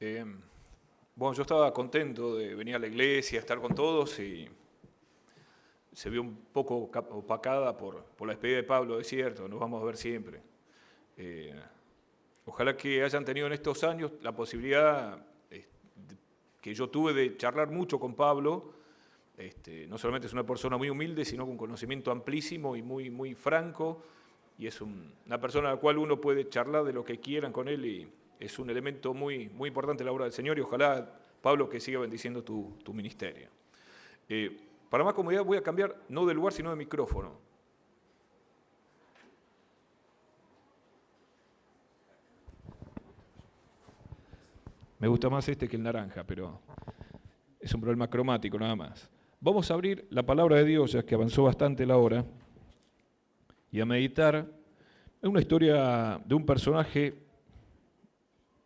Eh, bueno, yo estaba contento de venir a la iglesia, estar con todos y se vio un poco opacada por la despedida de Pablo, es cierto, nos vamos a ver siempre. Eh, Ojalá que hayan tenido en estos años la posibilidad que yo tuve de charlar mucho con Pablo. No solamente es una persona muy humilde, sino con conocimiento amplísimo y muy franco, y es una persona a la cual uno puede charlar de lo que quieran con él, y es un elemento muy importante en la obra del Señor, y ojalá, Pablo, que siga bendiciendo tu ministerio. Para más comodidad voy a cambiar no de lugar, sino de micrófono. Me gusta más este que el naranja, pero es un problema cromático nada más. Vamos a abrir la palabra de Dios, ya que avanzó bastante la hora, y a meditar en una historia de un personaje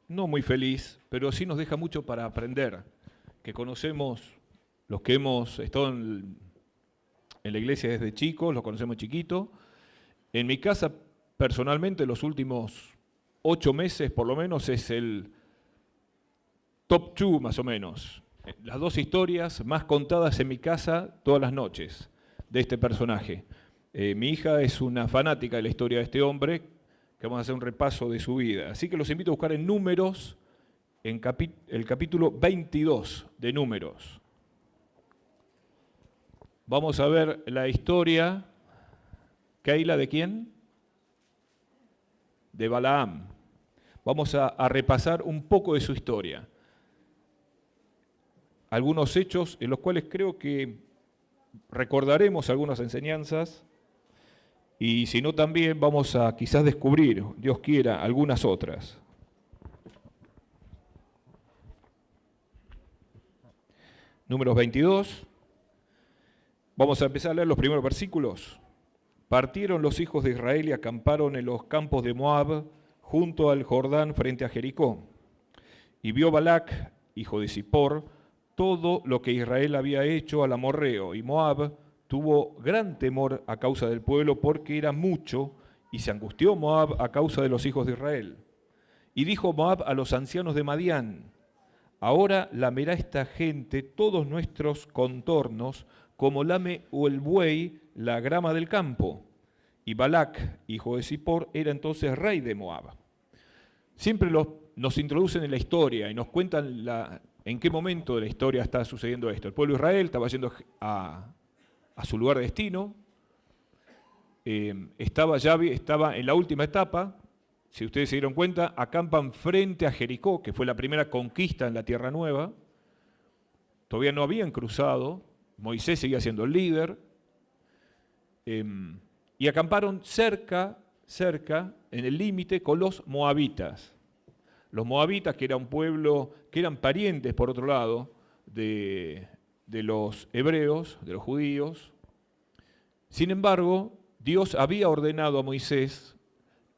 no muy feliz, pero sí nos deja mucho para aprender, que conocemos los que hemos estado en la iglesia desde chicos, los conocemos chiquito. En mi casa, personalmente, los últimos 8 meses por lo menos es el top 2 más o menos. Las 2 historias más contadas en mi casa todas las noches de este personaje. Mi hija es una fanática de la historia de este hombre, que vamos a hacer un repaso de su vida. Así que los invito a buscar en Números, en el capítulo 22 de Números. Vamos a ver la historia, Keila, ¿de quién? De Balaam. Vamos a repasar un poco de su historia. Algunos hechos en los cuales creo que recordaremos algunas enseñanzas, y si no también vamos a quizás descubrir, Dios quiera, algunas otras. Números 22. Vamos a empezar a leer los primeros versículos. Partieron los hijos de Israel y acamparon en los campos de Moab, junto al Jordán frente a Jericó. Y vio Balac, hijo de Zippor, todo lo que Israel había hecho al amorreo, y Moab tuvo gran temor a causa del pueblo, porque era mucho, y se angustió Moab a causa de los hijos de Israel. Y dijo Moab a los ancianos de Madián: ahora lamerá esta gente todos nuestros contornos, como lame o el buey la grama del campo. Y Balac, hijo de Zippor, era entonces rey de Moab. Siempre nos introducen en la historia y nos cuentan en qué momento de la historia está sucediendo esto. El pueblo de Israel estaba yendo a su lugar de destino, estaba en la última etapa. Si ustedes se dieron cuenta, acampan frente a Jericó, que fue la primera conquista en la Tierra Nueva. Todavía no habían cruzado, Moisés seguía siendo el líder, y acamparon cerca, en el límite con los moabitas. Los moabitas, que era un pueblo, que eran parientes, por otro lado, de los hebreos, de los judíos. Sin embargo, Dios había ordenado a Moisés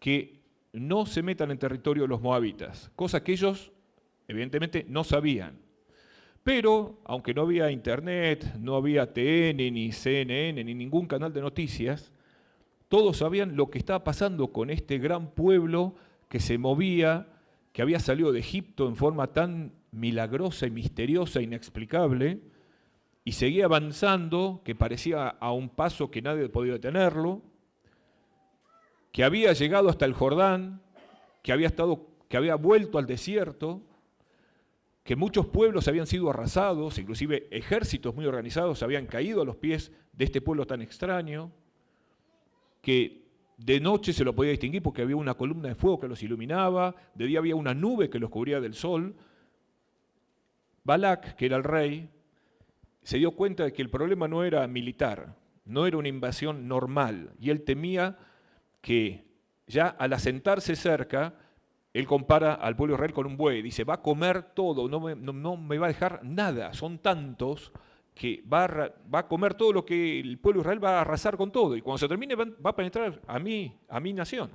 que no se metan en territorio de los moabitas, cosa que ellos evidentemente no sabían. Pero, aunque no había internet, no había TN, ni CNN, ni ningún canal de noticias, todos sabían lo que estaba pasando con este gran pueblo que se movía, que había salido de Egipto en forma tan milagrosa y misteriosa, inexplicable, y seguía avanzando, que parecía a un paso que nadie podía detenerlo, que había llegado hasta el Jordán, que había vuelto al desierto, que muchos pueblos habían sido arrasados, inclusive ejércitos muy organizados habían caído a los pies de este pueblo tan extraño, que de noche se lo podía distinguir porque había una columna de fuego que los iluminaba, de día había una nube que los cubría del sol. Balac, que era el rey, se dio cuenta de que el problema no era militar, no era una invasión normal, y él temía que ya al asentarse cerca, él compara al pueblo de Israel con un buey, dice, va a comer todo, no me va a dejar nada, son tantos que va a comer todo lo que el pueblo de Israel va a arrasar con todo, y cuando se termine va a penetrar a mi nación.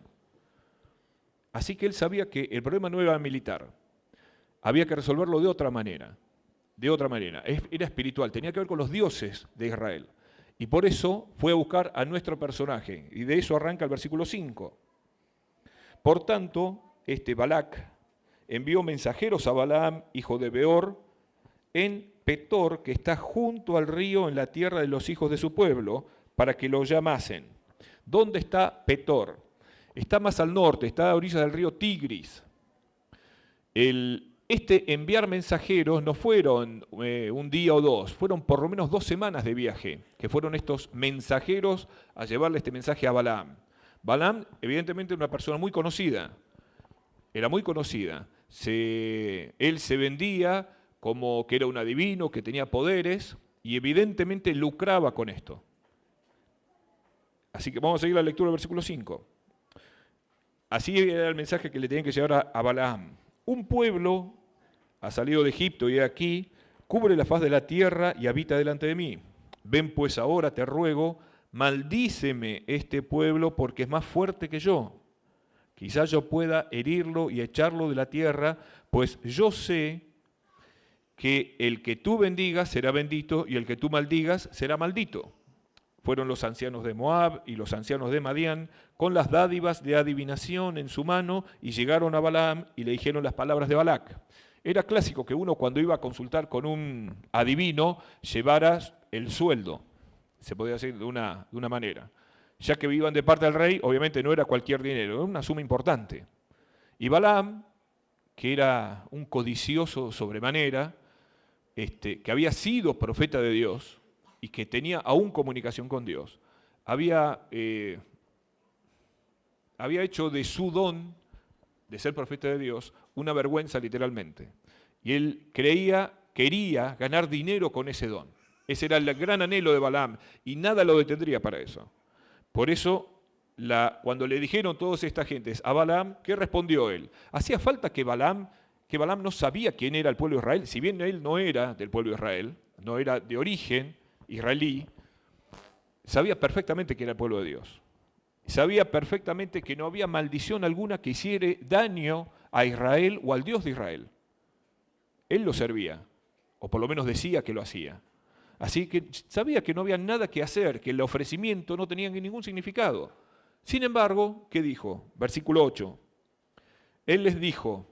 Así que él sabía que el problema no era militar, había que resolverlo de otra manera, era espiritual, tenía que ver con los dioses de Israel. Y por eso fue a buscar a nuestro personaje, y de eso arranca el versículo 5. Por tanto, Balac envió mensajeros a Balaam, hijo de Beor, en Petor, que está junto al río en la tierra de los hijos de su pueblo, para que lo llamasen. ¿Dónde está Petor? Está más al norte, está a orillas del río Tigris. Este enviar mensajeros no fueron un día o dos, fueron por lo menos 2 semanas de viaje, que fueron estos mensajeros a llevarle este mensaje a Balaam. Balaam, evidentemente, era una persona muy conocida, era muy conocida. Él se vendía como que era un adivino, que tenía poderes, y evidentemente lucraba con esto. Así que vamos a seguir la lectura del versículo 5. Así era el mensaje que le tenían que llevar a Balaam. Un pueblo ha salido de Egipto y aquí cubre la faz de la tierra y habita delante de mí. Ven pues ahora, te ruego, maldíceme este pueblo porque es más fuerte que yo. Quizás yo pueda herirlo y echarlo de la tierra, pues yo sé que el que tú bendigas será bendito y el que tú maldigas será maldito. Fueron los ancianos de Moab y los ancianos de Madián con las dádivas de adivinación en su mano y llegaron a Balaam y le dijeron las palabras de Balac. Era clásico que uno cuando iba a consultar con un adivino llevara el sueldo, se podía decir de una manera. Ya que vivían de parte del rey, obviamente no era cualquier dinero, era una suma importante. Y Balaam, que era un codicioso sobremanera, que había sido profeta de Dios y que tenía aún comunicación con Dios, había hecho de su don de ser profeta de Dios una vergüenza literalmente. Y él quería ganar dinero con ese don. Ese era el gran anhelo de Balaam y nada lo detendría para eso. Por eso, cuando le dijeron todas estas gentes a Balaam, ¿qué respondió él? Hacía falta que Balaam no sabía quién era el pueblo de Israel, si bien él no era del pueblo de Israel, no era de origen israelí, sabía perfectamente que era el pueblo de Dios. Sabía perfectamente que no había maldición alguna que hiciera daño a Israel o al Dios de Israel. Él lo servía, o por lo menos decía que lo hacía. Así que sabía que no había nada que hacer, que el ofrecimiento no tenía ningún significado. Sin embargo, ¿qué dijo? Versículo 8. Él les dijo,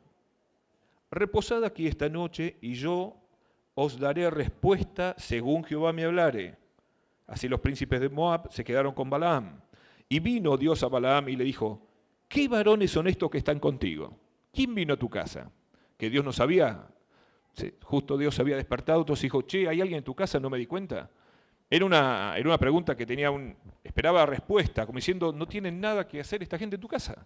reposad aquí esta noche y yo os daré respuesta según Jehová me hablare. Así los príncipes de Moab se quedaron con Balaam. Y vino Dios a Balaam y le dijo, ¿qué varones son estos que están contigo? ¿Quién vino a tu casa? Que Dios no sabía. Justo Dios se había despertado, entonces dijo, che, ¿hay alguien en tu casa? No me di cuenta. Era una pregunta que esperaba respuesta, como diciendo, no tienen nada que hacer esta gente en tu casa.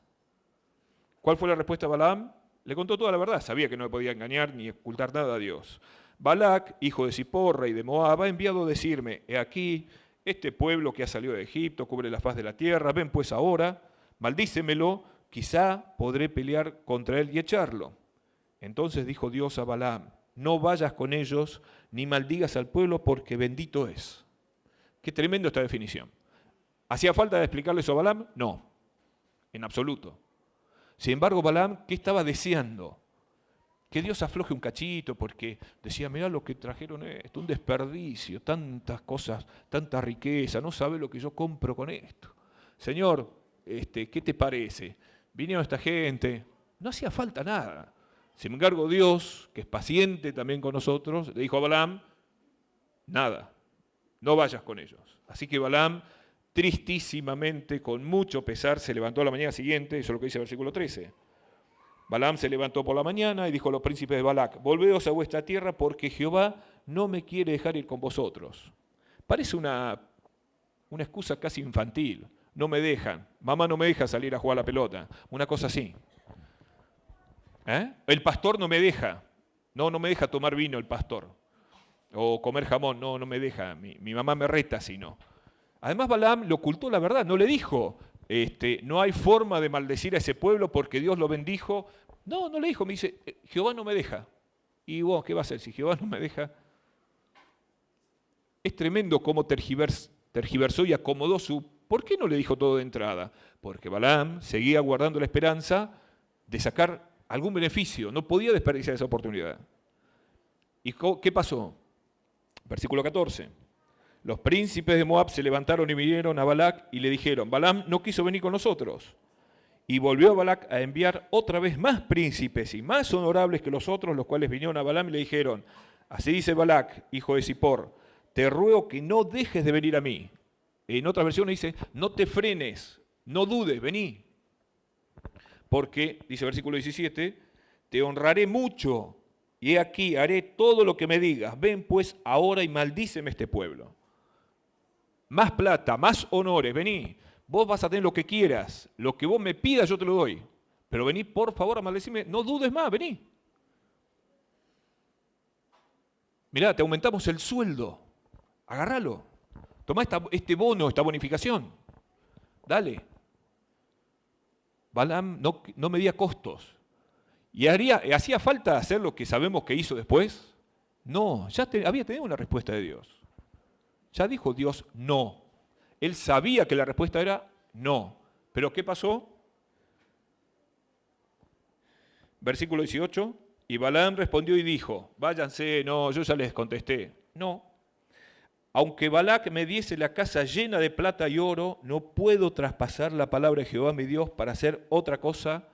¿Cuál fue la respuesta de Balaam? Le contó toda la verdad, sabía que no me podía engañar ni ocultar nada a Dios. Balac, hijo de Zippor, rey de Moab, ha enviado a decirme, he aquí, este pueblo que ha salido de Egipto cubre la faz de la tierra, ven pues ahora, maldícemelo, quizá podré pelear contra él y echarlo. Entonces dijo Dios a Balaam, no vayas con ellos, ni maldigas al pueblo, porque bendito es. Qué tremendo esta definición. ¿Hacía falta de explicarle eso a Balaam? No, en absoluto. Sin embargo, Balaam, ¿qué estaba deseando? Que Dios afloje un cachito, porque decía, mirá lo que trajeron esto, un desperdicio, tantas cosas, tanta riqueza, no sabe lo que yo compro con esto. Señor, ¿qué te parece? Vinieron esta gente, no hacía falta nada. Sin embargo, Dios, que es paciente también con nosotros, le dijo a Balaam, nada, no vayas con ellos. Así que Balaam, tristísimamente, con mucho pesar, se levantó a la mañana siguiente, eso es lo que dice el versículo 13. Balaam se levantó por la mañana y dijo a los príncipes de Balac, volveos a vuestra tierra porque Jehová no me quiere dejar ir con vosotros. Parece una excusa casi infantil. No me dejan, mamá no me deja salir a jugar a la pelota, una cosa así. El pastor no me deja, no me deja tomar vino el pastor, o comer jamón, no me deja, mi mamá me reta si no. Además Balaam le ocultó la verdad, no le dijo, no hay forma de maldecir a ese pueblo porque Dios lo bendijo. No le dijo, me dice, Jehová no me deja. Y vos, ¿qué va a hacer si Jehová no me deja? Es tremendo cómo tergiversó y acomodó ¿Por qué no le dijo todo de entrada? Porque Balaam seguía guardando la esperanza de sacar algún beneficio, no podía desperdiciar esa oportunidad. ¿Y qué pasó? Versículo 14. Los príncipes de Moab se levantaron y vinieron a Balac y le dijeron, Balaam no quiso venir con nosotros. Y volvió Balac a enviar otra vez más príncipes y más honorables que los otros, los cuales vinieron a Balaam y le dijeron, así dice Balac, hijo de Zippor, te ruego que no dejes de venir a mí. En otras versiones dice, no te frenes, no dudes, vení. Porque, dice versículo 17, te honraré mucho, y he aquí, haré todo lo que me digas. Ven pues ahora y maldíceme este pueblo. Más plata, más honores, vení. Vos vas a tener lo que quieras, lo que vos me pidas yo te lo doy. Pero vení por favor a maldecirme, no dudes más, vení. Mirá, te aumentamos el sueldo, agárralo. Tomá este bono, esta bonificación. Dale. Balaam no medía costos. ¿Y hacía falta hacer lo que sabemos que hizo después? No, ya había tenido una respuesta de Dios. Ya dijo Dios no. Él sabía que la respuesta era no. ¿Pero qué pasó? Versículo 18. Y Balaam respondió y dijo, váyanse, no, yo ya les contesté. No. Aunque Balac me diese la casa llena de plata y oro, no puedo traspasar la palabra de Jehová mi Dios para hacer otra cosa,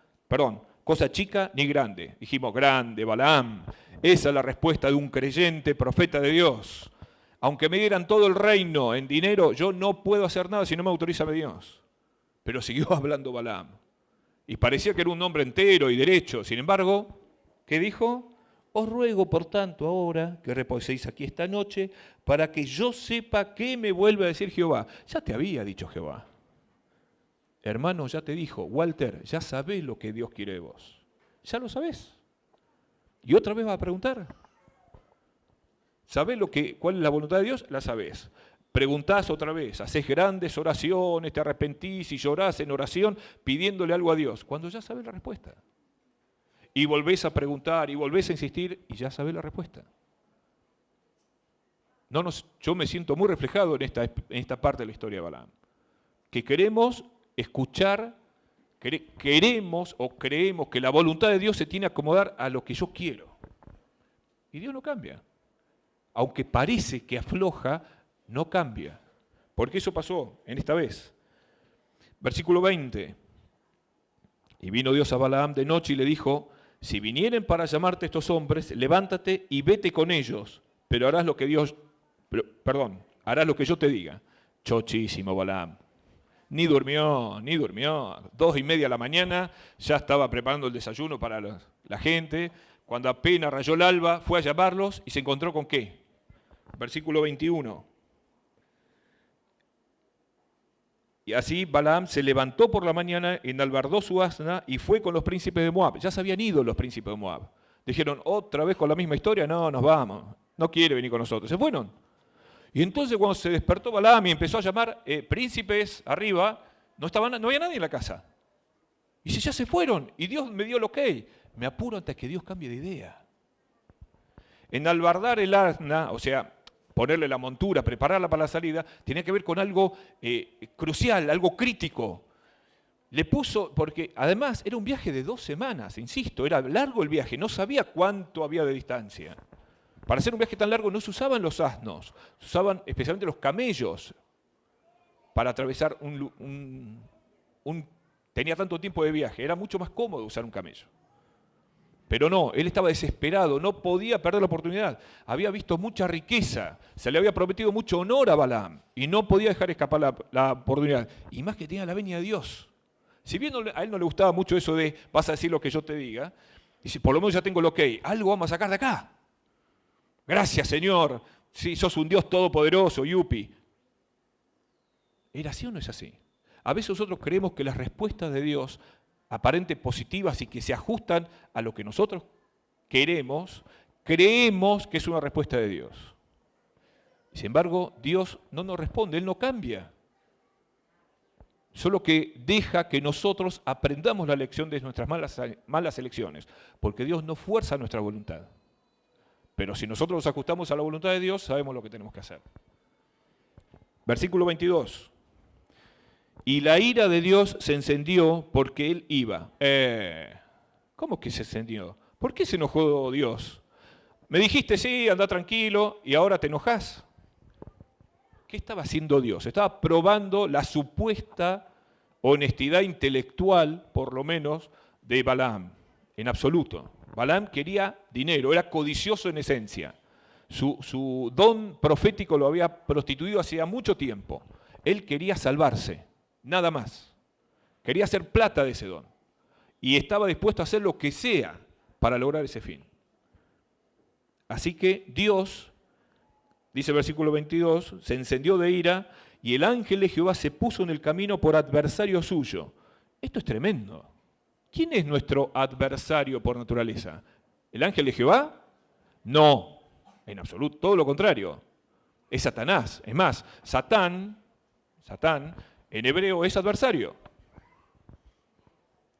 cosa chica ni grande. Dijimos, grande, Balaam. Esa es la respuesta de un creyente profeta de Dios. Aunque me dieran todo el reino en dinero, yo no puedo hacer nada si no me autoriza mi Dios. Pero siguió hablando Balaam. Y parecía que era un hombre entero y derecho. Sin embargo, ¿qué dijo? Os ruego, por tanto, ahora que reposéis aquí esta noche, para que yo sepa qué me vuelve a decir Jehová. Ya te había dicho Jehová. Hermano, ya te dijo, Walter, ya sabés lo que Dios quiere de vos. Ya lo sabés. Y otra vez vas a preguntar. ¿Sabés cuál es la voluntad de Dios? La sabés. Preguntás otra vez, hacés grandes oraciones, te arrepentís y llorás en oración pidiéndole algo a Dios, cuando ya sabés la respuesta. Y volvés a preguntar y volvés a insistir y ya sabés la respuesta. Yo me siento muy reflejado en esta parte de la historia de Balaam. Que queremos escuchar, queremos o creemos que la voluntad de Dios se tiene que acomodar a lo que yo quiero. Y Dios no cambia. Aunque parece que afloja, no cambia. Porque eso pasó en esta vez. Versículo 20. Y vino Dios a Balaam de noche y le dijo, si vinieren para llamarte estos hombres, levántate y vete con ellos, pero harás lo que harás lo que yo te diga. Chochísimo Balaam. Ni durmió. 2:30 de la mañana, ya estaba preparando el desayuno para la gente. Cuando apenas rayó el alba, fue a llamarlos y se encontró con ¿qué? Versículo 21. Y así Balaam se levantó por la mañana, enalbardó su asna y fue con los príncipes de Moab. Ya se habían ido los príncipes de Moab. Dijeron, ¿otra vez con la misma historia? No, nos vamos. No quiere venir con nosotros. Se fueron. Y entonces cuando se despertó Balaam y empezó a llamar príncipes arriba, no había nadie en la casa. Y si ya se fueron, y Dios me dio el ok, me apuro antes que Dios cambie de idea. Enalbardar el asna, o sea, ponerle la montura, prepararla para la salida, tenía que ver con algo crucial, algo crítico. Le puso, porque además era un viaje de 2 semanas, insisto, era largo el viaje, no sabía cuánto había de distancia. Para hacer un viaje tan largo no se usaban los asnos, se usaban especialmente los camellos para atravesar tenía tanto tiempo de viaje, era mucho más cómodo usar un camello. Pero no, él estaba desesperado, no podía perder la oportunidad. Había visto mucha riqueza, se le había prometido mucho honor a Balaam y no podía dejar escapar la oportunidad. Y más que tenía la venia de Dios. Si bien a él no le gustaba mucho eso de vas a decir lo que yo te diga, dice, por lo menos ya tengo el ok, algo vamos a sacar de acá. Gracias, Señor, sí, sos un Dios todopoderoso, yupi. ¿Era así o no es así? A veces nosotros creemos que las respuestas de Dios aparentes positivas y que se ajustan a lo que nosotros queremos, creemos que es una respuesta de Dios. Sin embargo, Dios no nos responde, Él no cambia. Solo que deja que nosotros aprendamos la lección de nuestras malas elecciones, porque Dios no fuerza nuestra voluntad. Pero si nosotros nos ajustamos a la voluntad de Dios, sabemos lo que tenemos que hacer. Versículo 22. Y la ira de Dios se encendió porque él iba. ¿Cómo que se encendió? ¿Por qué se enojó Dios? Me dijiste, sí, anda tranquilo, y ahora te enojás. ¿Qué estaba haciendo Dios? Estaba probando la supuesta honestidad intelectual, por lo menos, de Balaam, en absoluto. Balaam quería dinero, era codicioso en esencia. Su don profético lo había prostituido hacía mucho tiempo. Él quería salvarse, nada más. Quería hacer plata de ese don. Y estaba dispuesto a hacer lo que sea para lograr ese fin. Así que Dios, dice el versículo 22, se encendió de ira y el ángel de Jehová se puso en el camino por adversario suyo. Esto es tremendo. ¿Quién es nuestro adversario por naturaleza? ¿El ángel de Jehová? No, en absoluto, todo lo contrario. Es Satanás. Es más, Satán, en hebreo es adversario.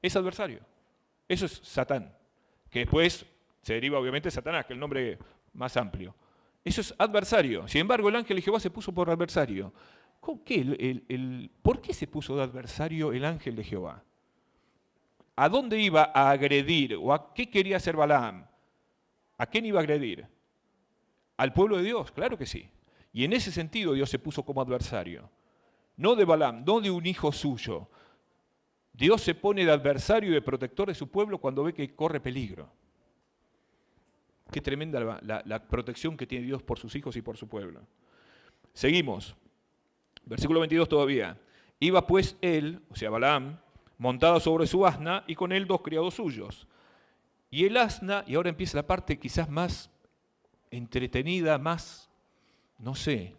Es adversario. Eso es Satán, que después se deriva obviamente de Satanás, que es el nombre más amplio. Eso es adversario. Sin embargo, el ángel de Jehová se puso por adversario. ¿Por qué se puso de adversario el ángel de Jehová? ¿A dónde iba a agredir? ¿O a qué quería hacer Balaam? ¿A quién iba a agredir? ¿Al pueblo de Dios? Claro que sí. Y en ese sentido Dios se puso como adversario. No de Balaam, no de un hijo suyo. Dios se pone de adversario y de protector de su pueblo cuando ve que corre peligro. Qué tremenda la protección que tiene Dios por sus hijos y por su pueblo. Seguimos. Versículo 22 todavía. Iba pues él, o sea Balaam, montado sobre su asna y con él 2 criados suyos. Y el asna, y ahora empieza la parte quizás más entretenida, más, no sé,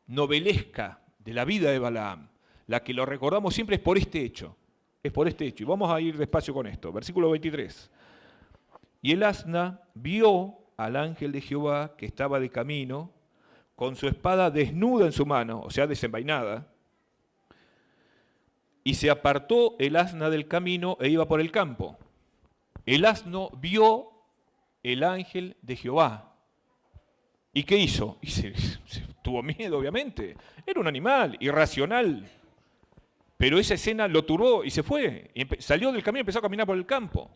novelesca de la vida de Balaam. La que lo recordamos siempre es por este hecho. Es por este hecho. Y vamos a ir despacio con esto. Versículo 23. Y el asna vio al ángel de Jehová que estaba de camino, con su espada desnuda en su mano, o sea, desenvainada, y se apartó el asna del camino e iba por el campo. El asno vio el ángel de Jehová. ¿Y qué hizo? Y tuvo miedo, obviamente. Era un animal irracional. Pero esa escena lo turbó y se fue. Y salió del camino y empezó a caminar por el campo.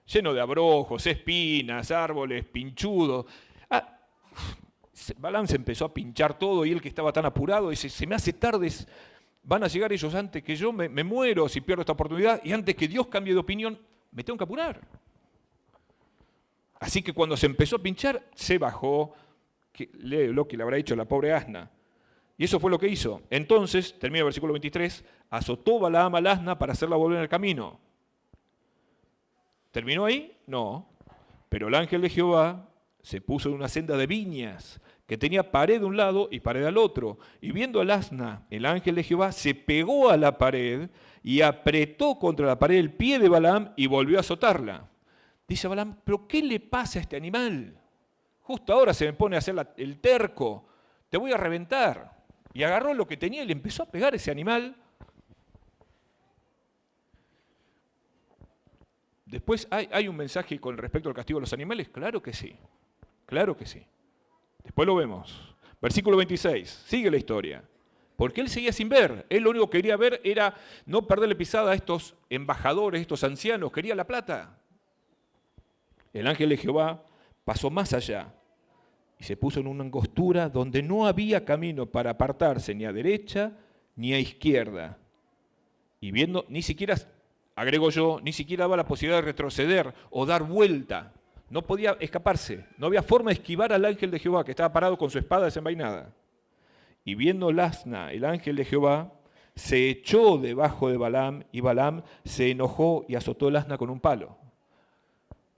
Lleno de abrojos, espinas, árboles, pinchudos. Balaam se empezó a pinchar todo y él que estaba tan apurado dice, se me hace tarde, van a llegar ellos antes que yo, me muero si pierdo esta oportunidad y antes que Dios cambie de opinión, me tengo que apurar. Así que cuando se empezó a pinchar, se bajó, lo que le habrá hecho la pobre asna. Y eso fue lo que hizo. Entonces, termina el versículo 23, azotó Balaam al asna para hacerla volver al camino. ¿Terminó ahí? No. Pero el ángel de Jehová se puso en una senda de viñas, que tenía pared de un lado y pared al otro. Y viendo al asna, el ángel de Jehová se pegó a la pared y apretó contra la pared el pie de Balaam y volvió a azotarla. Dice Balaam, ¿pero qué le pasa a este animal? Justo ahora se me pone a hacer el terco, te voy a reventar. Y agarró lo que tenía y le empezó a pegar a ese animal. Después, ¿hay un mensaje con respecto al castigo de los animales? Claro que sí, claro que sí. Después lo vemos. Versículo 26, sigue la historia. Porque él seguía sin ver. Él lo único que quería ver era no perderle pisada a estos embajadores, estos ancianos. Quería la plata. El ángel de Jehová pasó más allá y se puso en una angostura donde no había camino para apartarse ni a derecha ni a izquierda. Y viendo, ni siquiera, agrego yo, ni siquiera daba la posibilidad de retroceder o dar vuelta. No podía escaparse, no había forma de esquivar al ángel de Jehová que estaba parado con su espada desenvainada. Y viendo el asna, el ángel de Jehová, se echó debajo de Balaam y Balaam se enojó y azotó el asna con un palo.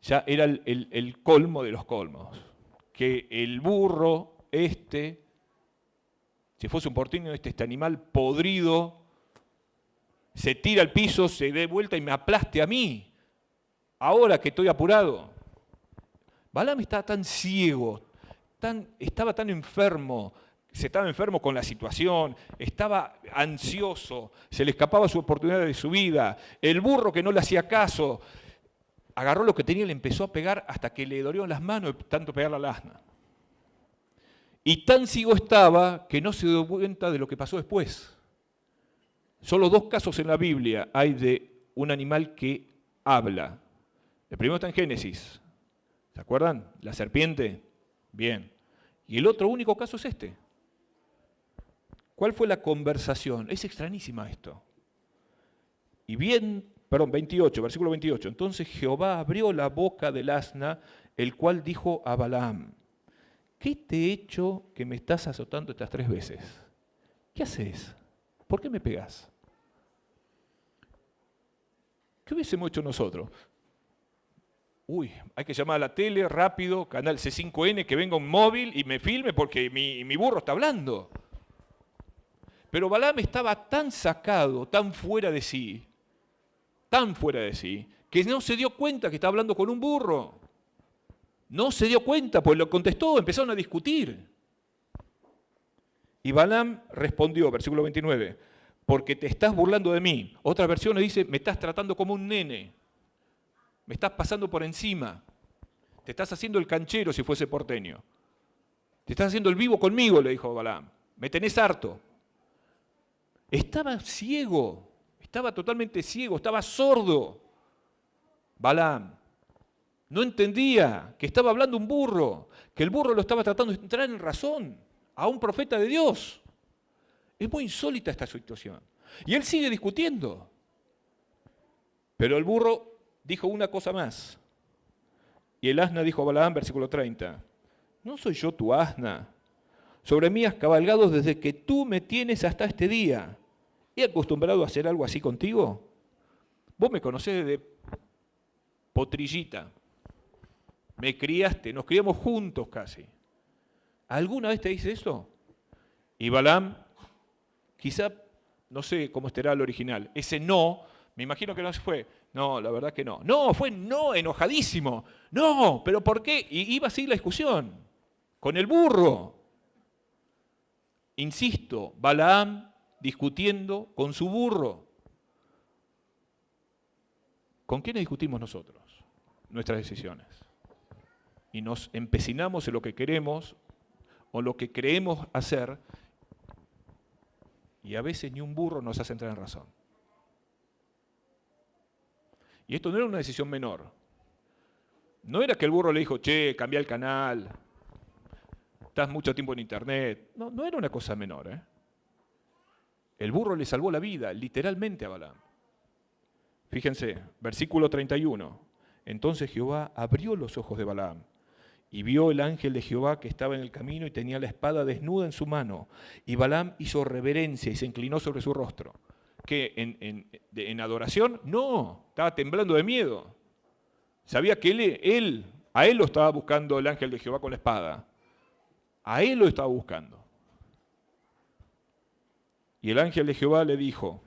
Ya era el colmo de los colmos. Que el burro, si fuese un porteño, este animal podrido, se tira al piso, se dé vuelta y me aplaste a mí. Ahora que estoy apurado. Balaam estaba tan ciego, estaba tan enfermo, estaba enfermo con la situación, estaba ansioso, se le escapaba su oportunidad de su vida. El burro que no le hacía caso, agarró lo que tenía y le empezó a pegar hasta que le dolió las manos de tanto pegarle al asna. Y tan ciego estaba que no se dio cuenta de lo que pasó después. Solo 2 casos en la Biblia hay de un animal que habla. El primero está en Génesis. ¿Se acuerdan? La serpiente. Bien. Y el otro único caso es este. ¿Cuál fue la conversación? Es extrañísima esto. Y bien, perdón, 28, versículo 28. Entonces Jehová abrió la boca del asna, el cual dijo a Balaam: ¿qué te he hecho que me estás azotando estas 3 veces? ¿Qué haces? ¿Por qué me pegás? ¿Qué hubiésemos hecho nosotros? Uy, hay que llamar a la tele rápido, canal C5N, que venga un móvil y me filme porque mi burro está hablando. Pero Balaam estaba tan sacado, tan fuera de sí, que no se dio cuenta que estaba hablando con un burro. No se dio cuenta, pues lo contestó, empezaron a discutir. Y Balaam respondió, versículo 29, porque te estás burlando de mí. Otra versión le dice, me estás tratando como un nene. Me estás pasando por encima. Te estás haciendo el canchero si fuese porteño. Te estás haciendo el vivo conmigo, le dijo Balaam. Me tenés harto. Estaba ciego, estaba totalmente ciego, estaba sordo. Balaam no entendía que estaba hablando un burro, que el burro lo estaba tratando de entrar en razón a un profeta de Dios. Es muy insólita esta situación. Y él sigue discutiendo. Pero el burro dijo una cosa más. Y el asna dijo a Balaam, versículo 30, ¿no soy yo tu asna? Sobre mí has cabalgado desde que tú me tienes hasta este día. ¿He acostumbrado a hacer algo así contigo? Vos me conocés desde potrillita. Me criaste, nos criamos juntos casi. ¿Alguna vez te dice eso? Y Balaam, quizá, no sé cómo estará el original, ese no, me imagino que no fue, no, la verdad que no. No, fue no, enojadísimo. No, pero ¿por qué? Y iba así la discusión, con el burro. Insisto, Balaam discutiendo con su burro. ¿Con quiénes discutimos nosotros? Nuestras decisiones. Y nos empecinamos en lo que queremos o lo que creemos hacer, y a veces ni un burro nos hace entrar en razón. Y esto no era una decisión menor. No era que el burro le dijo, che, cambia el canal, estás mucho tiempo en internet. No, no era una cosa menor. El burro le salvó la vida, literalmente, a Balaam. Fíjense, versículo 31. Entonces Jehová abrió los ojos de Balaam y vio el ángel de Jehová que estaba en el camino y tenía la espada desnuda en su mano. Y Balaam hizo reverencia y se inclinó sobre su rostro. ¿Qué? ¿En adoración? No, estaba temblando de miedo. Sabía que a él lo estaba buscando el ángel de Jehová con la espada. A él lo estaba buscando. Y el ángel de Jehová le dijo,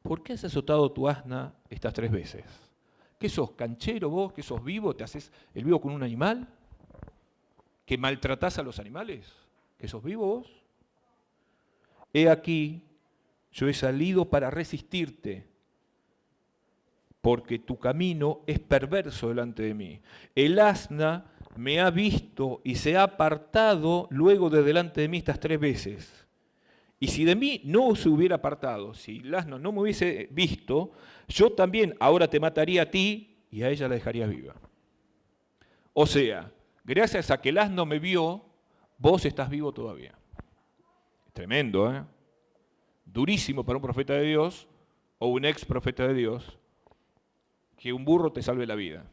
¿por qué has azotado tu asna estas 3 veces? ¿Qué sos, canchero vos? ¿Que sos vivo? ¿Te haces el vivo con un animal? ¿Que maltratás a los animales? ¿Que sos vivo vos? He aquí, yo he salido para resistirte, porque tu camino es perverso delante de mí. El asna me ha visto y se ha apartado luego de delante de mí estas 3 veces. Y si de mí no se hubiera apartado, si el asno no me hubiese visto, yo también ahora te mataría a ti y a ella la dejarías viva. O sea, gracias a que el asno me vio, vos estás vivo todavía. Tremendo, ¿eh? Durísimo para un profeta de Dios o un ex profeta de Dios que un burro te salve la vida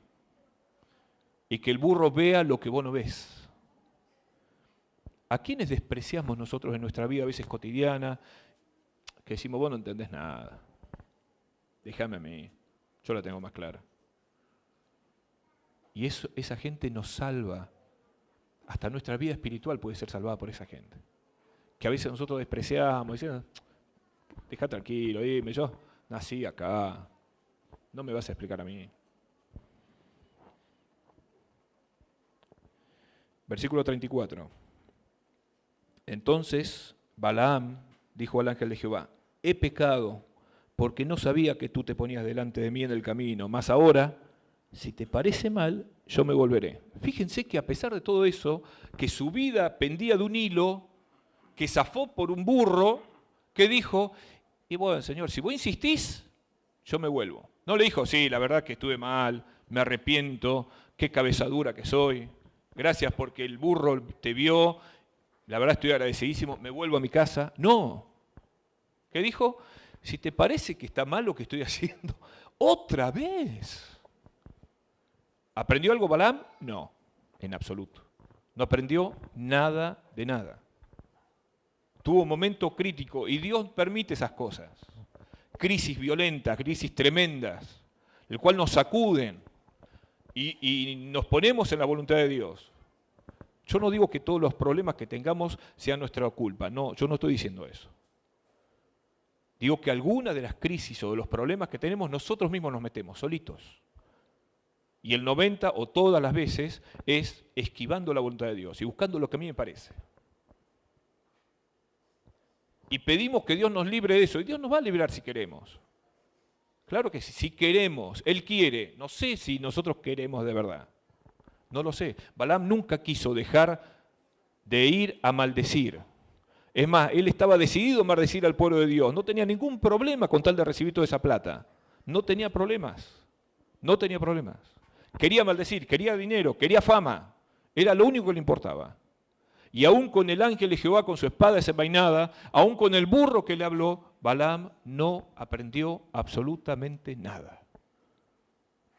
y que el burro vea lo que vos no ves. ¿A quiénes despreciamos nosotros en nuestra vida a veces cotidiana? Que decimos, vos no entendés nada. Déjame a mí, yo la tengo más clara. Y esa gente nos salva. Hasta nuestra vida espiritual puede ser salvada por esa gente. Que a veces nosotros despreciamos, diciendo, deja tranquilo, dime, yo nací acá, no me vas a explicar a mí. Versículo 34. Entonces Balaam dijo al ángel de Jehová, he pecado porque no sabía que tú te ponías delante de mí en el camino, mas ahora, si te parece mal, yo me volveré. Fíjense que a pesar de todo eso, que su vida pendía de un hilo, que zafó por un burro, que dijo, y bueno, Señor, si vos insistís, yo me vuelvo. No le dijo, sí, la verdad que estuve mal, me arrepiento, qué cabeza dura que soy, gracias porque el burro te vio, la verdad estoy agradecidísimo, me vuelvo a mi casa. No. ¿Qué dijo? si te parece que está mal lo que estoy haciendo, otra vez. ¿Aprendió algo Balaam? No, en absoluto. No aprendió nada de nada. Tuvo un momento crítico y Dios permite esas cosas. Crisis violentas, crisis tremendas, el cual nos sacuden y nos ponemos en la voluntad de Dios. Yo no digo que todos los problemas que tengamos sean nuestra culpa, no, yo no estoy diciendo eso. Digo que alguna de las crisis o de los problemas que tenemos nosotros mismos nos metemos, solitos. Y el 90 o todas las veces es esquivando la voluntad de Dios y buscando lo que a mí me parece. Y pedimos que Dios nos libre de eso, y Dios nos va a librar si queremos. Claro que sí, si queremos, Él quiere. No sé si nosotros queremos de verdad. No lo sé. Balaam nunca quiso dejar de ir a maldecir. Es más, él estaba decidido a maldecir al pueblo de Dios. No tenía ningún problema con tal de recibir toda esa plata. No tenía problemas. No tenía problemas. Quería maldecir, quería dinero, quería fama. Era lo único que le importaba. Y aún con el ángel de Jehová con su espada desenvainada, aún con el burro que le habló, Balaam no aprendió absolutamente nada.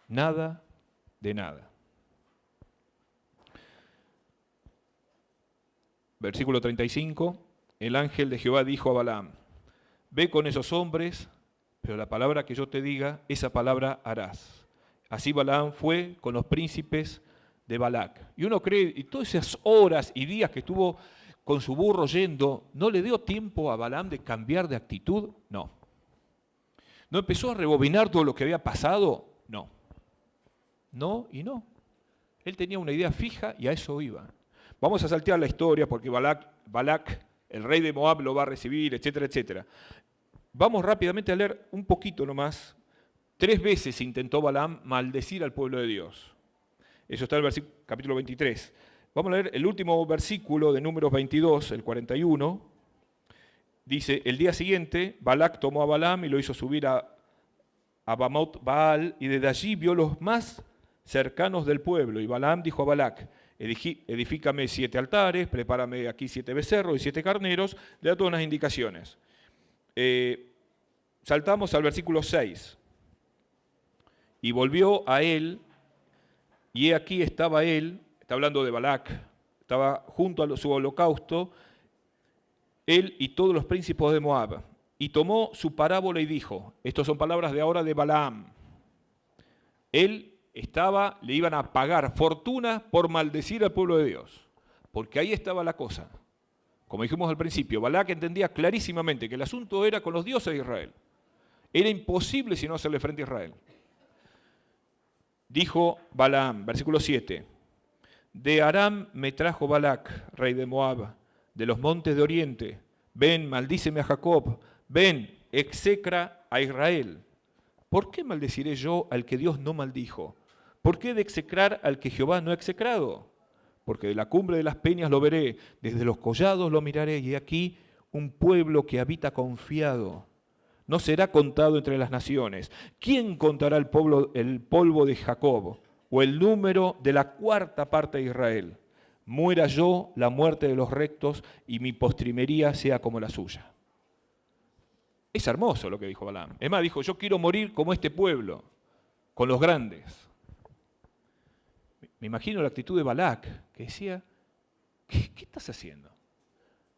Nada de nada. Versículo 35. El ángel de Jehová dijo a Balaam: ve con esos hombres, pero la palabra que yo te diga, esa palabra harás. Así Balaam fue con los príncipes de Balac. Y uno cree, y todas esas horas y días que estuvo con su burro yendo, ¿no le dio tiempo a Balaam de cambiar de actitud? No. ¿No empezó a rebobinar todo lo que había pasado? No. No y no. Él tenía una idea fija y a eso iba. Vamos a saltear la historia porque Balac, el rey de Moab, lo va a recibir, etcétera, etcétera. Vamos rápidamente a leer un poquito nomás. 3 veces intentó Balaam maldecir al pueblo de Dios. Eso está en el capítulo 23. Vamos a leer el último versículo de Números 22, el 41. Dice: el día siguiente, Balac tomó a Balaam y lo hizo subir a Bamot Baal, y desde allí vio los más cercanos del pueblo. Y Balaam dijo a Balac: edifícame 7 altares, prepárame aquí 7 becerros y 7 carneros. Le da todas unas indicaciones. Saltamos al versículo 6. Y volvió a él, y he aquí estaba él, está hablando de Balac, estaba junto a su holocausto, él y todos los príncipes de Moab. Y tomó su parábola y dijo, estas son palabras de ahora de Balaam, él le iban a pagar fortuna por maldecir al pueblo de Dios, porque ahí estaba la cosa. Como dijimos al principio, Balac entendía clarísimamente que el asunto era con los dioses de Israel. Era imposible si no hacerle frente a Israel. Dijo Balaam, versículo 7, de Aram me trajo Balac, rey de Moab, de los montes de oriente. Ven, maldíceme a Jacob, ven, execra a Israel. ¿Por qué maldeciré yo al que Dios no maldijo? ¿Por qué de execrar al que Jehová no ha execrado? Porque de la cumbre de las peñas lo veré, desde los collados lo miraré, y aquí un pueblo que habita confiado. No será contado entre las naciones. ¿Quién contará el polvo de Jacob o el número de la 4ª parte de Israel? Muera yo la muerte de los rectos y mi postrimería sea como la suya. Es hermoso lo que dijo Balaam. Es más, dijo, yo quiero morir como este pueblo, con los grandes. Me imagino la actitud de Balac, que decía, ¿qué estás haciendo?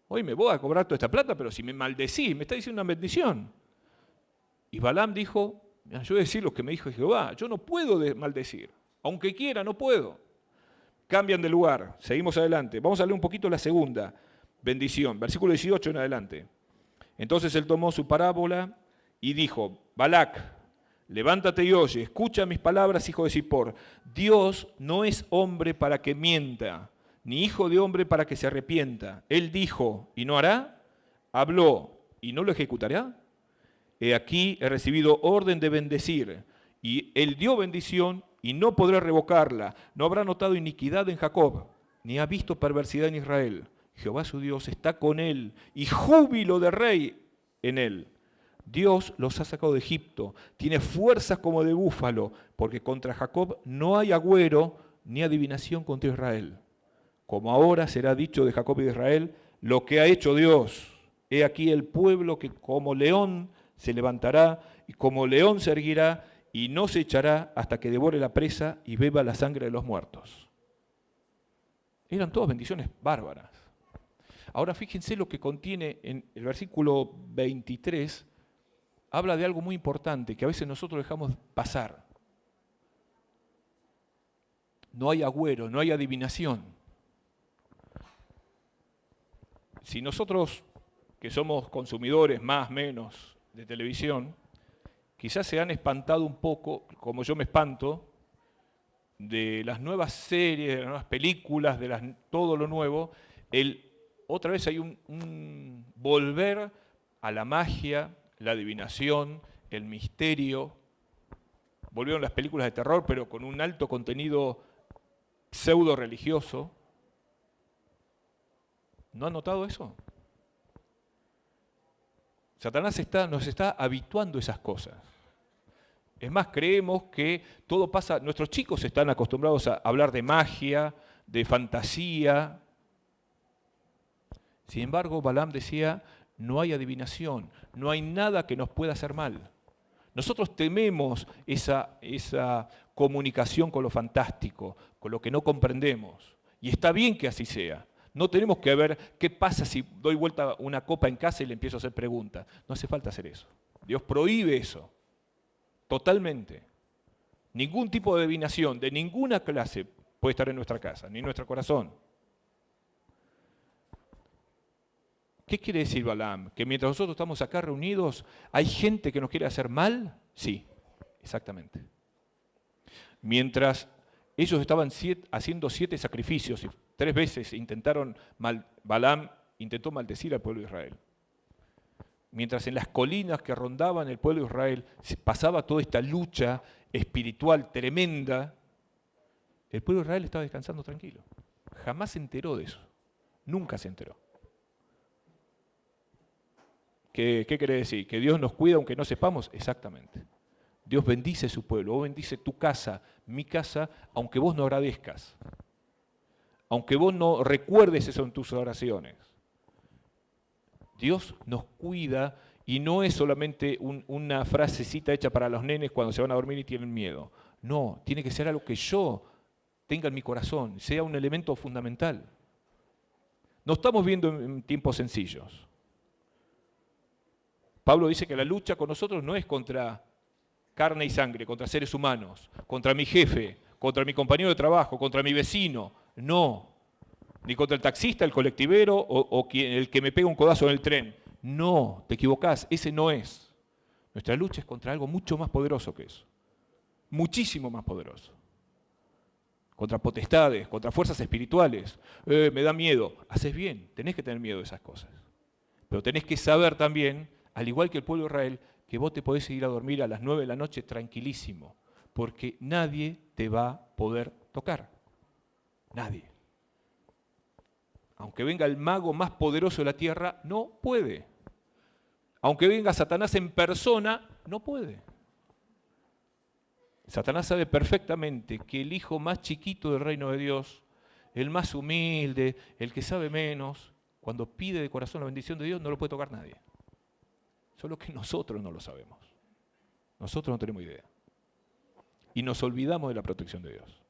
Hoy me voy a cobrar toda esta plata, pero si me maldecís, me está diciendo una bendición. Y Balaam dijo, yo voy a decir lo que me dijo Jehová, yo no puedo maldecir, aunque quiera, no puedo. Cambian de lugar, seguimos adelante. Vamos a leer un poquito la segunda bendición, versículo 18 en adelante. Entonces él tomó su parábola y dijo, Balac, levántate y oye, escucha mis palabras, hijo de Zippor. Dios no es hombre para que mienta, ni hijo de hombre para que se arrepienta. Él dijo, ¿y no hará? Habló, ¿y no lo ejecutará? He aquí he recibido orden de bendecir, y él dio bendición, y no podré revocarla. No habrá notado iniquidad en Jacob, ni ha visto perversidad en Israel. Jehová su Dios está con él, y júbilo de rey en él. Dios los ha sacado de Egipto, tiene fuerzas como de búfalo, porque contra Jacob no hay agüero, ni adivinación contra Israel. Como ahora será dicho de Jacob y de Israel, lo que ha hecho Dios. He aquí el pueblo que como león se levantará y como león se erguirá y no se echará hasta que devore la presa y beba la sangre de los muertos. Eran todas bendiciones bárbaras. Ahora fíjense lo que contiene en el versículo 23, habla de algo muy importante que a veces nosotros dejamos pasar. No hay agüero, no hay adivinación. Si nosotros, que somos consumidores más o menos de televisión, quizás se han espantado un poco, como yo me espanto, de las nuevas series, de las nuevas películas, de todo lo nuevo, otra vez hay un volver a la magia, la adivinación, el misterio. Volvieron las películas de terror, pero con un alto contenido pseudo religioso. ¿No han notado eso? Satanás nos está habituando a esas cosas. Es más, creemos que todo pasa, nuestros chicos están acostumbrados a hablar de magia, de fantasía. Sin embargo, Balaam decía, no hay adivinación, no hay nada que nos pueda hacer mal. Nosotros tememos esa comunicación con lo fantástico, con lo que no comprendemos. Y está bien que así sea. No tenemos que ver qué pasa si doy vuelta una copa en casa y le empiezo a hacer preguntas. No hace falta hacer eso. Dios prohíbe eso. Totalmente. Ningún tipo de adivinación, de ninguna clase, puede estar en nuestra casa, ni en nuestro corazón. ¿Qué quiere decir Balaam? ¿Que mientras nosotros estamos acá reunidos, hay gente que nos quiere hacer mal? Sí, exactamente. Mientras ellos estaban haciendo 7 sacrificios y 3 veces Balaam intentó maldecir al pueblo de Israel. Mientras en las colinas que rondaban el pueblo de Israel pasaba toda esta lucha espiritual tremenda, el pueblo de Israel estaba descansando tranquilo. Jamás se enteró de eso. Nunca se enteró. ¿Qué quiere decir? ¿Que Dios nos cuida aunque no sepamos? Exactamente. Dios bendice su pueblo, vos bendice tu casa, mi casa, aunque vos no agradezcas. Aunque vos no recuerdes eso en tus oraciones. Dios nos cuida y no es solamente una frasecita hecha para los nenes cuando se van a dormir y tienen miedo. No, tiene que ser algo que yo tenga en mi corazón, sea un elemento fundamental. No estamos viendo en tiempos sencillos. Pablo dice que la lucha con nosotros no es contra carne y sangre, contra seres humanos, contra mi jefe, contra mi compañero de trabajo, contra mi vecino. No. Ni contra el taxista, el colectivero o el que me pega un codazo en el tren. No, te equivocás, ese no es. Nuestra lucha es contra algo mucho más poderoso que eso. Muchísimo más poderoso. Contra potestades, contra fuerzas espirituales. Me da miedo. Haces bien, tenés que tener miedo de esas cosas. Pero tenés que saber también, al igual que el pueblo de Israel, que vos te podés ir a dormir a las 9 de la noche tranquilísimo, porque nadie te va a poder tocar. Nadie. Aunque venga el mago más poderoso de la tierra, no puede. Aunque venga Satanás en persona, no puede. Satanás sabe perfectamente que el hijo más chiquito del reino de Dios, el más humilde, el que sabe menos, cuando pide de corazón la bendición de Dios, no lo puede tocar nadie. Solo que nosotros no lo sabemos. Nosotros no tenemos idea. Y nos olvidamos de la protección de Dios.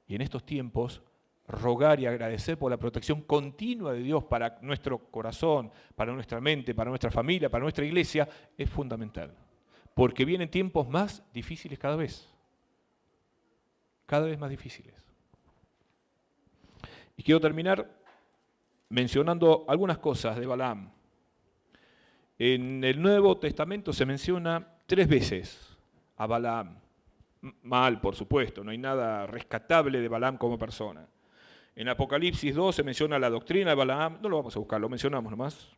Y en estos tiempos, rogar y agradecer por la protección continua de Dios para nuestro corazón, para nuestra mente, para nuestra familia, para nuestra iglesia, es fundamental. Porque vienen tiempos más difíciles cada vez más difíciles. Y quiero terminar mencionando algunas cosas de Balaam. En el Nuevo Testamento se menciona 3 veces a Balaam. Mal, por supuesto, no hay nada rescatable de Balaam como persona. En Apocalipsis 2 se menciona la doctrina de Balaam, no lo vamos a buscar, lo mencionamos nomás.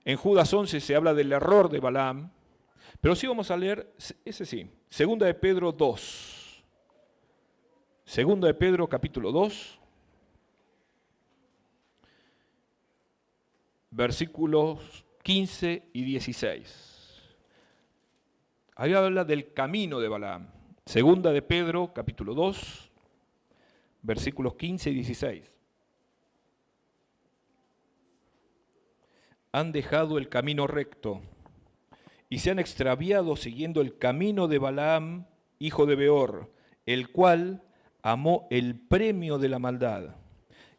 En Judas 11 se habla del error de Balaam, pero sí vamos a leer, ese sí, Segunda de Pedro 2. Segunda de Pedro capítulo 2, versículos 15 y 16. Ahí habla del camino de Balaam. Segunda de Pedro capítulo 2, versículos 15 y 16. Han dejado el camino recto y se han extraviado siguiendo el camino de Balaam, hijo de Beor, el cual amó el premio de la maldad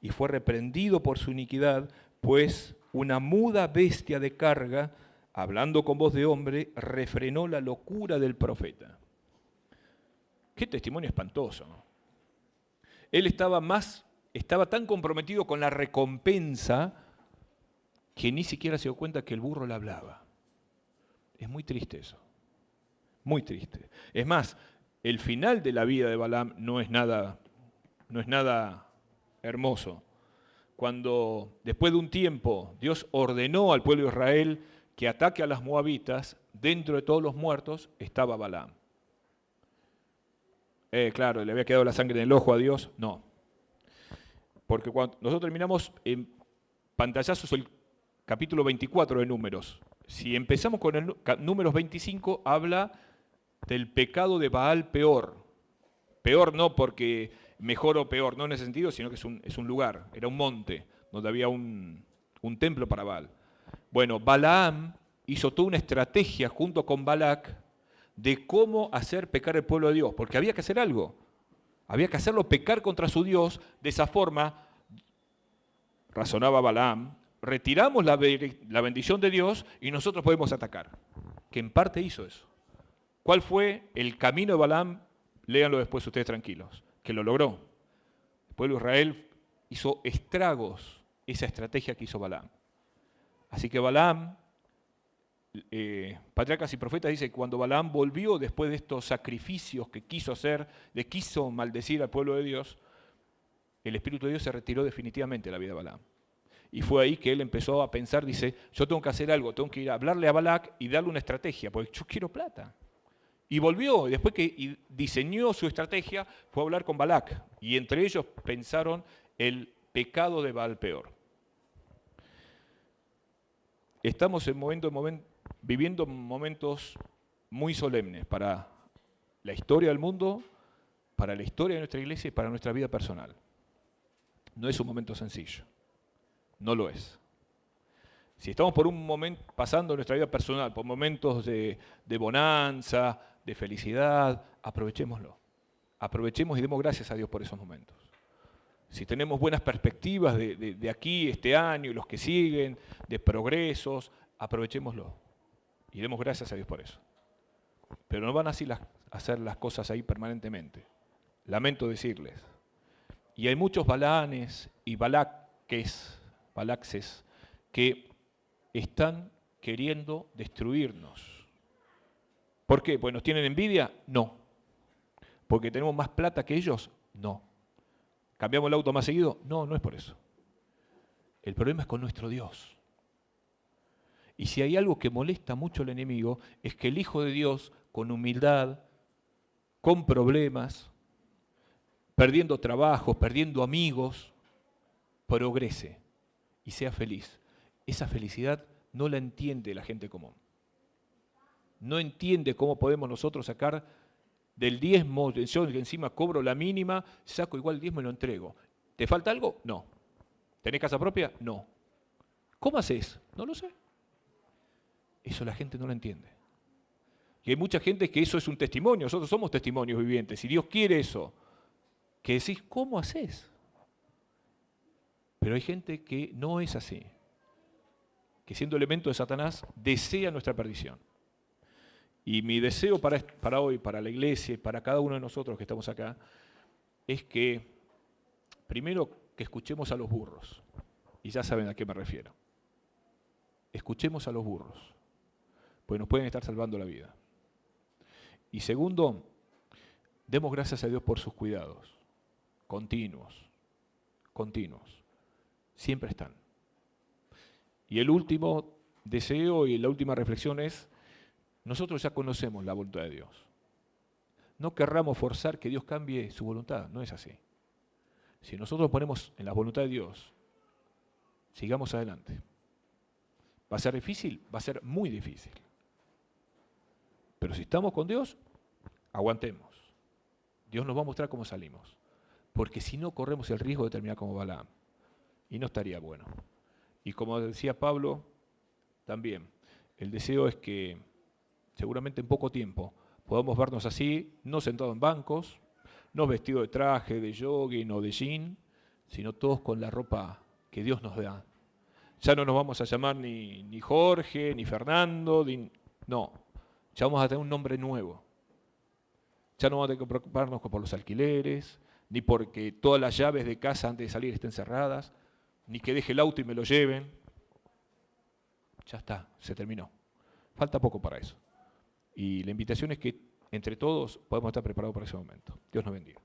y fue reprendido por su iniquidad, pues una muda bestia de carga, hablando con voz de hombre, refrenó la locura del profeta. Qué testimonio espantoso, ¿no? Él estaba tan comprometido con la recompensa que ni siquiera se dio cuenta que el burro le hablaba. Es muy triste eso, muy triste. Es más, el final de la vida de Balaam no es nada hermoso. Cuando después de un tiempo Dios ordenó al pueblo de Israel que ataque a las moabitas, dentro de todos los muertos estaba Balaam. Claro, ¿le había quedado la sangre en el ojo a Dios? No. Porque cuando nosotros terminamos en pantallazos el capítulo 24 de Números. Si empezamos con el Números 25, habla del pecado de Baal Peor. Peor no porque mejor o peor, no en ese sentido, sino que es un lugar, era un monte, donde había un templo para Baal. Bueno, Balaam hizo toda una estrategia junto con Balac de cómo hacer pecar al pueblo de Dios, porque había que hacer algo. Había que hacerlo pecar contra su Dios. De esa forma, razonaba Balaam, retiramos la bendición de Dios y nosotros podemos atacar. Que en parte hizo eso. ¿Cuál fue el camino de Balaam? Léanlo después ustedes tranquilos. Que lo logró. El pueblo de Israel hizo estragos esa estrategia que hizo Balaam. Así que Balaam, Patriarcas y Profetas dice que cuando Balaam volvió después de estos sacrificios que quiso hacer, quiso maldecir al pueblo de Dios, el Espíritu de Dios se retiró definitivamente de la vida de Balaam. Y fue ahí que él empezó a pensar, dice, yo tengo que hacer algo, tengo que ir a hablarle a Balac y darle una estrategia, porque yo quiero plata. Y volvió, y después que diseñó su estrategia, fue a hablar con Balac. Y entre ellos pensaron el pecado de Baal Peor. Estamos viviendo momentos muy solemnes para la historia del mundo, para la historia de nuestra iglesia y para nuestra vida personal. No es un momento sencillo, no lo es. Si estamos por un momento pasando en nuestra vida personal, por momentos de bonanza, de felicidad, aprovechémoslo. Aprovechemos y demos gracias a Dios por esos momentos. Si tenemos buenas perspectivas de aquí, este año y los que siguen, de progresos, aprovechémoslo y demos gracias a Dios por eso. Pero no van así a hacer las cosas ahí permanentemente. Lamento decirles. Y hay muchos Balaanes y Balaxes que están queriendo destruirnos. ¿Por qué? ¿Pues nos tienen envidia? No. ¿Porque tenemos más plata que ellos? No. ¿Cambiamos el auto más seguido? No, no es por eso. El problema es con nuestro Dios. Y si hay algo que molesta mucho al enemigo, es que el Hijo de Dios, con humildad, con problemas, perdiendo trabajos, perdiendo amigos, progrese y sea feliz. Esa felicidad no la entiende la gente común. No entiende cómo podemos nosotros sacar del diezmo, yo que encima cobro la mínima, saco igual el diezmo y lo entrego. ¿Te falta algo? No. ¿Tenés casa propia? No. ¿Cómo haces? No lo sé. Eso la gente no lo entiende. Y hay mucha gente que eso es un testimonio, nosotros somos testimonios vivientes. Si Dios quiere eso, que decís, ¿cómo haces? Pero hay gente que no es así, que siendo elemento de Satanás desea nuestra perdición. Y mi deseo para hoy, para la iglesia y para cada uno de nosotros que estamos acá, es que, primero, que escuchemos a los burros. Y ya saben a qué me refiero. Escuchemos a los burros, pues nos pueden estar salvando la vida. Y segundo, demos gracias a Dios por sus cuidados, continuos, siempre están. Y el último deseo y la última reflexión es, nosotros ya conocemos la voluntad de Dios. No querramos forzar que Dios cambie su voluntad, no es así. Si nosotros ponemos en la voluntad de Dios, sigamos adelante. ¿Va a ser difícil? Va a ser muy difícil. Pero si estamos con Dios, aguantemos. Dios nos va a mostrar cómo salimos. Porque si no, corremos el riesgo de terminar como Balaam. Y no estaría bueno. Y como decía Pablo, también, el deseo es que seguramente en poco tiempo, podamos vernos así, no sentados en bancos, no vestidos de traje, de jogging o de jean, sino todos con la ropa que Dios nos da. Ya no nos vamos a llamar ni Jorge, ni Fernando, no, ya vamos a tener un nombre nuevo. Ya no vamos a tener que preocuparnos por los alquileres, ni porque todas las llaves de casa antes de salir estén cerradas, ni que deje el auto y me lo lleven. Ya está, se terminó. Falta poco para eso. Y la invitación es que entre todos podamos estar preparados para ese momento. Dios nos bendiga.